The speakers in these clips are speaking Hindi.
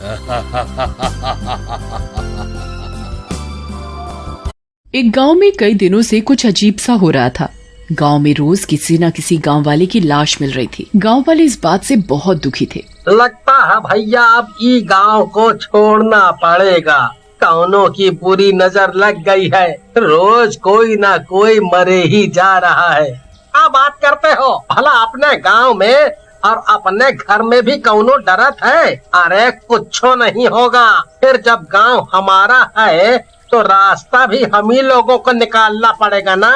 एक गांव में कई दिनों से कुछ अजीब सा हो रहा था। गांव में रोज किसी न किसी गांव वाले की लाश मिल रही थी। गांव वाले इस बात से बहुत दुखी थे। लगता है भैया अब ये गांव को छोड़ना पड़ेगा। कौनों की बुरी नजर लग गई है। रोज कोई ना कोई मरे ही जा रहा है। क्या बात करते हो? भला अपने गांव में और अपने घर में भी कौनो डरत है? अरे कुछ नहीं होगा। फिर जब गांव हमारा है तो रास्ता भी हम ही लोगों को निकालना पड़ेगा ना।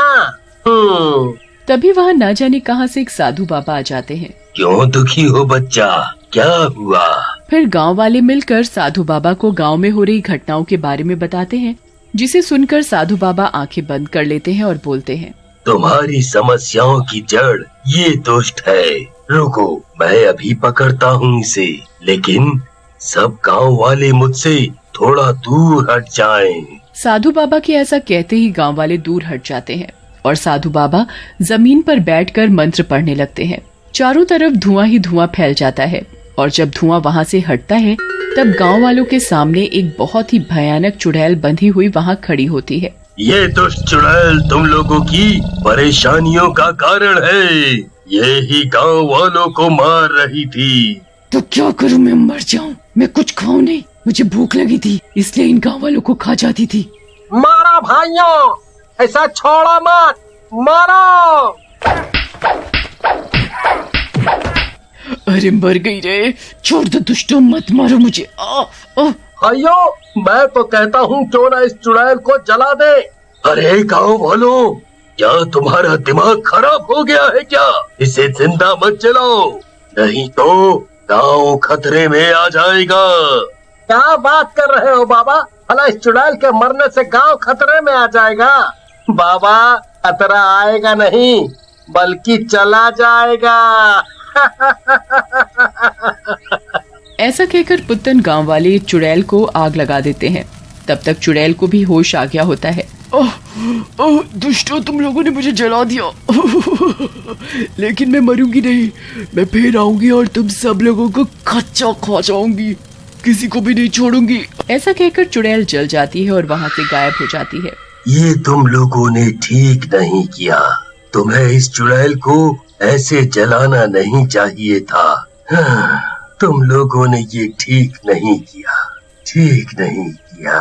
तभी वहाँ न जाने कहाँ से एक साधु बाबा आ जाते हैं। क्यों दुखी हो बच्चा, क्या हुआ? फिर गांव वाले मिलकर साधु बाबा को गांव में हो रही घटनाओं के बारे में बताते हैं, जिसे सुनकर साधु बाबा आंखें बंद कर लेते हैं और बोलते हैं, तुम्हारी समस्याओं की जड़ ये दुष्ट है। रुको, मैं अभी पकड़ता हूँ इसे। लेकिन सब गांव वाले मुझसे थोड़ा दूर हट जाएं। साधु बाबा के ऐसा कहते ही गांव वाले दूर हट जाते हैं और साधु बाबा जमीन पर बैठकर मंत्र पढ़ने लगते हैं। चारों तरफ धुआं ही धुआं फैल जाता है और जब धुआं वहां से हटता है तब गांव वालों के सामने एक बहुत ही भयानक चुड़ैल बंधी हुई वहां खड़ी होती है। ये दुष्ट चुड़ैल तुम लोगों की परेशानियों का कारण है। ये ही गांव वालों को मार रही थी। तो क्या करूं, मैं मर जाऊं? मैं कुछ खाऊं नहीं, मुझे भूख लगी थी इसलिए इन गांव वालों को खा जाती थी। मारा भाइयों, ऐसा छोड़ा मत, मारो। अरे मर गई रे, छोड़ दो दुष्टों, मत मारो मुझे। भाइयों, मैं तो कहता हूँ क्यों ना इस चुड़ैल को जला दे। अरे गांव वालों, क्या तुम्हारा दिमाग खराब हो गया है क्या? इसे जिंदा मत जलाओ, नहीं तो गांव खतरे में आ जाएगा। क्या बात कर रहे हो बाबा? भला इस चुड़ैल के मरने से गांव खतरे में आ जाएगा? बाबा, खतरा आएगा नहीं बल्कि चला जाएगा। ऐसा कहकर पुत्तन गांव वाले चुड़ैल को आग लगा देते हैं। तब तक चुड़ैल को भी होश आ गया होता है। ओह दुष्टों, तुम लोगों ने मुझे जला दिया। लेकिन मैं मरूंगी नहीं, मैं फिर आऊंगी और तुम सब लोगों को कच्चा खा जाऊंगी, किसी को भी नहीं छोड़ूंगी। ऐसा कहकर चुड़ैल जल जाती है और वहाँ से गायब हो जाती है। ये तुम लोगों ने ठीक नहीं किया। तुम्हें इस चुड़ैल को ऐसे जलाना नहीं चाहिए था। तुम लोगों ने ये ठीक नहीं किया, ठीक नहीं किया।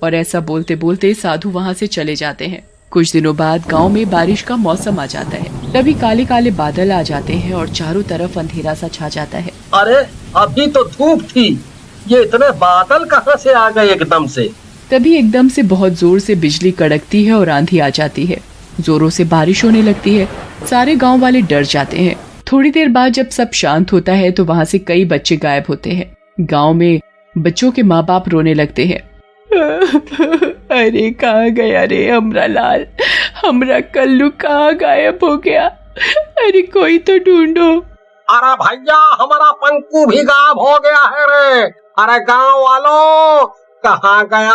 और ऐसा बोलते बोलते साधु वहाँ से चले जाते हैं। कुछ दिनों बाद गांव में बारिश का मौसम आ जाता है। तभी काले काले बादल आ जाते हैं और चारों तरफ अंधेरा सा छा जाता है। अरे अभी तो धूप थी, ये इतने बादल कहाँ से आ गए एकदम से? तभी एकदम से बहुत जोर से बिजली कड़कती है और आंधी आ जाती है। जोरों से बारिश होने लगती है। सारे गांव वाले डर जाते हैं। थोड़ी देर बाद जब सब शांत होता है तो वहाँ से कई बच्चे गायब होते हैं। गांव में बच्चों के माँ बाप रोने लगते हैं। अरे कहाँ गया रे हमरा लाल, हमरा कल्लू कहाँ गायब हो गया? अरे कोई तो ढूंढो। अरे भैया, हमारा पंकु भी गायब हो गया है रे। अरे गांव वालों, कहाँ गया?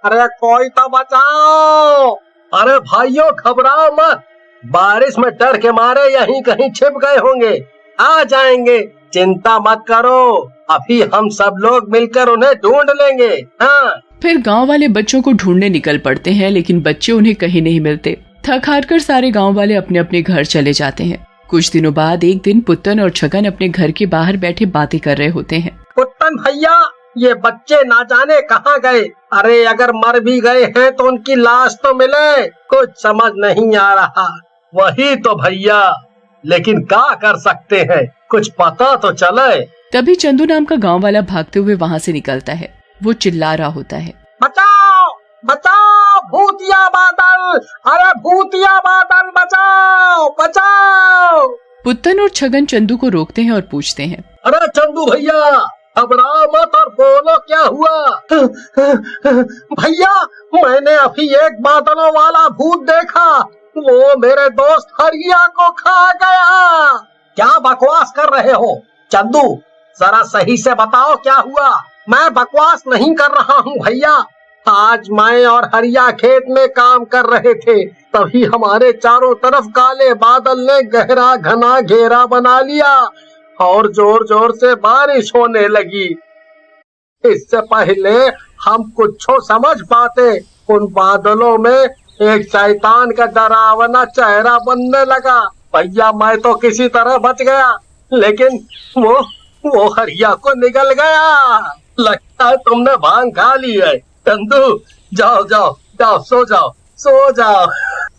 अरे कोई तो बचाओ। अरे भाइयों, घबराओ मत, बारिश में डर के मारे यहीं कहीं छिप गए होंगे, आ जाएंगे, चिंता मत करो। अभी हम सब लोग मिलकर उन्हें ढूंढ लेंगे। हाँ। फिर गांव वाले बच्चों को ढूंढने निकल पड़ते हैं, लेकिन बच्चे उन्हें कहीं नहीं मिलते। थक हार कर सारे गांव वाले अपने अपने घर चले जाते हैं। कुछ दिनों बाद एक दिन पुत्तन और छगन अपने घर के बाहर बैठे बातें कर रहे होते हैं। पुत्तन भैया, ये बच्चे ना जाने कहाँ गए। अरे अगर मर भी गए हैं तो उनकी लाश तो मिले, कुछ समझ नहीं आ रहा। वही तो भैया, लेकिन क्या कर सकते हैं, कुछ पता तो चले। तभी चंदू नाम का गांव वाला भागते हुए वहाँ से निकलता है। वो चिल्ला रहा होता है, बचाओ बचाओ, भूतिया बादल, अरे भूतिया बादल, बचाओ बचाओ। पुत्तन और छगन चंदू को रोकते हैं और पूछते हैं, अरे चंदू भैया, घबराओ मत और बोलो क्या हुआ? भैया, मैंने अभी एक बादलों वाला भूत देखा, वो मेरे दोस्त हरिया को खा गया। क्या बकवास कर रहे हो चंदू? जरा सही से बताओ क्या हुआ। मैं बकवास नहीं कर रहा हूँ भैया। आज मैं और हरिया खेत में काम कर रहे थे, तभी हमारे चारों तरफ काले बादल ने गहरा घना घेरा बना लिया और जोर जोर से बारिश होने लगी। इससे पहले हम कुछ समझ पाते, उन बादलों में एक शैतान का डरावना चेहरा बनने लगा। भैया मैं तो किसी तरह बच गया, लेकिन वो हरिया को निगल गया। लगता है तुमने भांग खा ली है। चंदू जाओ जाओ जाओ, सो जाओ।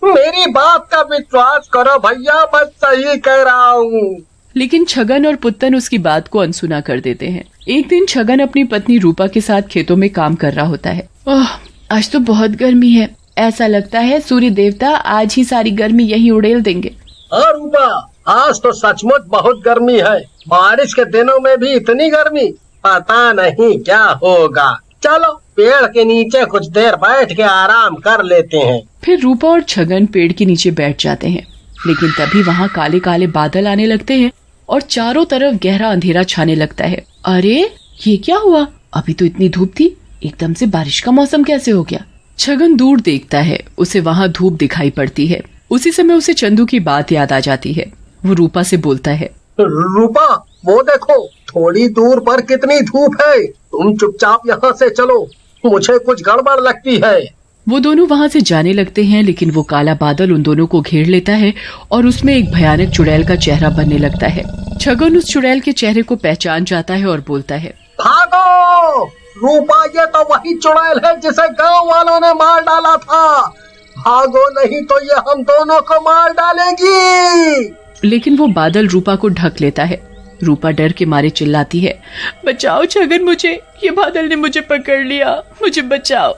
मेरी बात का विश्वास करो भैया, मैं सही कह रहा हूँ। लेकिन छगन और पुत्तन उसकी बात को अनसुना कर देते हैं। एक दिन छगन अपनी पत्नी रूपा के साथ खेतों में काम कर रहा होता है। ओह, आज तो बहुत गर्मी है, ऐसा लगता है सूर्य देवता आज ही सारी गर्मी यहीं उड़ेल देंगे। हाँ रूपा, आज तो सचमुच बहुत गर्मी है। बारिश के दिनों में भी इतनी गर्मी, पता नहीं क्या होगा। चलो पेड़ के नीचे कुछ देर बैठ के आराम कर लेते हैं। फिर रूपा और छगन पेड़ के नीचे बैठ जाते हैं, लेकिन तभी वहाँ काले काले बादल आने लगते हैं और चारों तरफ गहरा अंधेरा छाने लगता है। अरे ये क्या हुआ? अभी तो इतनी धूप थी, एकदम से बारिश का मौसम कैसे हो गया? छगन दूर देखता है, उसे वहाँ धूप दिखाई पड़ती है। उसी समय उसे चंदू की बात याद आ जाती है। वो रूपा से बोलता है, रूपा वो देखो, थोड़ी दूर पर कितनी धूप है। तुम चुपचाप यहाँ से चलो, मुझे कुछ गड़बड़ लगती है। वो दोनों वहाँ से जाने लगते हैं, लेकिन वो काला बादल उन दोनों को घेर लेता है और उसमें एक भयानक चुड़ैल का चेहरा बनने लगता है। छगन उस चुड़ैल के चेहरे को पहचान जाता है और बोलता है, भागो रूपा, ये तो वही चुड़ैल है जिसे गांव वालों ने मार डाला था। भागो नहीं तो ये हम दोनों को मार डालेगी। लेकिन वो बादल रूपा को ढक लेता है। रूपा डर के मारे चिल्लाती है, बचाओ छगन, मुझे ये बादल ने मुझे पकड़ लिया, मुझे बचाओ।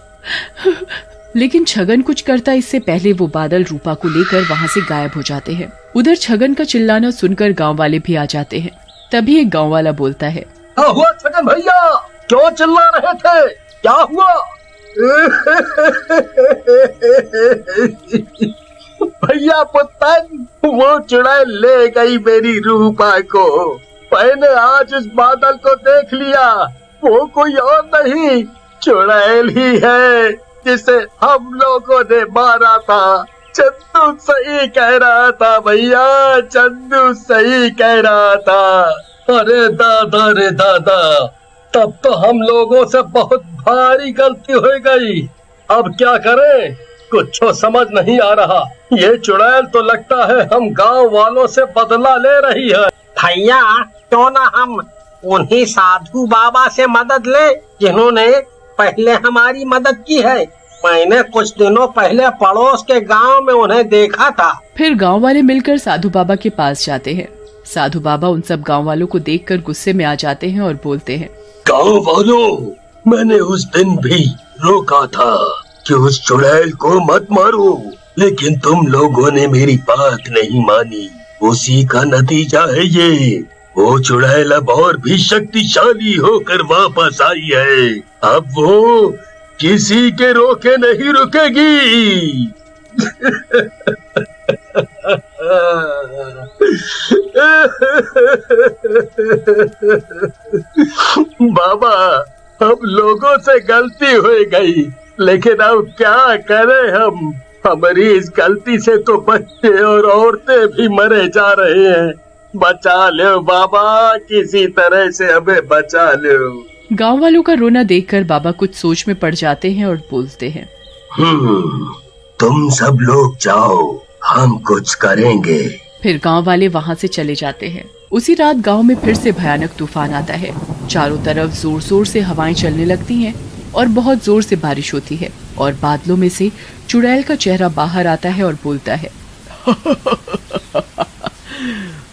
लेकिन छगन कुछ करता इससे पहले वो बादल रूपा को लेकर वहाँ से गायब हो जाते हैं। उधर छगन का चिल्लाना सुनकर गांव वाले भी आ जाते हैं। तभी एक गांव वाला बोलता है, क्या हुआ छगन भैया, क्यों चिल्ला रहे थे, क्या हुआ? भैया पुत्तन, वो चुड़ैल ले गई मेरी रूपा को। मैंने आज उस बादल को देख लिया, वो कोई और नहीं, चुड़ैल ही है जिसे हम लोगों ने मारा था। चंदू सही कह रहा था भैया, चंदू सही कह रहा था। अरे दादा रे दादा, तब तो हम लोगों से बहुत भारी गलती हो गई। अब क्या करें, कुछ समझ नहीं आ रहा। ये चुड़ैल तो लगता है हम गांव वालों से बदला ले रही है। भैया क्यों ना हम उन्हीं साधु बाबा से मदद ले जिन्होंने पहले हमारी मदद की है। मैंने कुछ दिनों पहले पड़ोस के गांव में उन्हें देखा था। फिर गांव वाले मिलकर साधु बाबा के पास जाते हैं। साधु बाबा उन सब गांव वालों को देखकर गुस्से में आ जाते हैं और बोलते हैं, गांव वालों, मैंने उस दिन भी रोका था कि उस चुड़ैल को मत मारो, लेकिन तुम लोगों ने मेरी बात नहीं मानी। उसी का नतीजा है ये। वो चुड़ैल अब और भी शक्तिशाली होकर वापस आई है। अब वो किसी के रोके नहीं रुकेगी। बाबा, अब लोगों से गलती हो गई, लेकिन अब क्या करें हम? हमारी इस गलती से तो बच्चे और औरतें भी मरे जा रहे हैं। बचा लो बाबा, किसी तरह से हमें बचा लो। गांव वालों का रोना देखकर बाबा कुछ सोच में पड़ जाते हैं और बोलते हैं, तुम सब लोग जाओ, हम कुछ करेंगे। फिर गांव वाले वहां से चले जाते हैं। उसी रात गांव में फिर से भयानक तूफान आता है। चारों तरफ जोर जोर से हवाएं चलने लगती हैं और बहुत जोर से बारिश होती है और बादलों में से चुड़ैल का चेहरा बाहर आता है और बोलता है,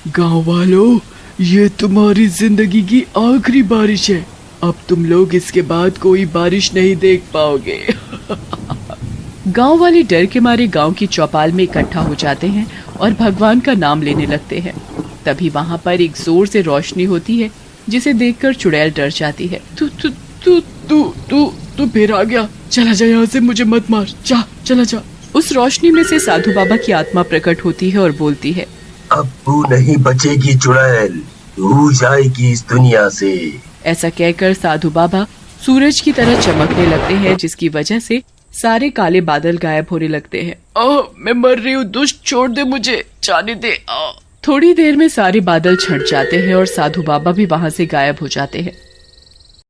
गांव वालों, ये तुम्हारी जिंदगी की आखिरी बारिश है। अब तुम लोग इसके बाद कोई बारिश नहीं देख पाओगे। गांव वाले डर के मारे गांव की चौपाल में इकट्ठा हो जाते हैं और भगवान का नाम लेने लगते हैं। तभी वहां पर एक जोर से रोशनी होती है, जिसे देखकर चुड़ैल डर जाती है। तू फिर आ गया, चला जा यहाँ से, मुझे मत मार, जा चला जा। उस रोशनी में से साधु बाबा की आत्मा प्रकट होती है और बोलती है, अब तू नहीं बचेगी चुड़ैल, तू जाएगी इस दुनिया से। ऐसा कहकर साधु बाबा सूरज की तरह चमकने लगते हैं, जिसकी वजह से सारे काले बादल गायब होने लगते हैं। मैं मर रही हूँ, दुष्ट, छोड़ दे मुझे, जाने दे। थोड़ी देर में सारे बादल छट जाते हैं और साधु बाबा भी वहाँ से गायब हो जाते हैं।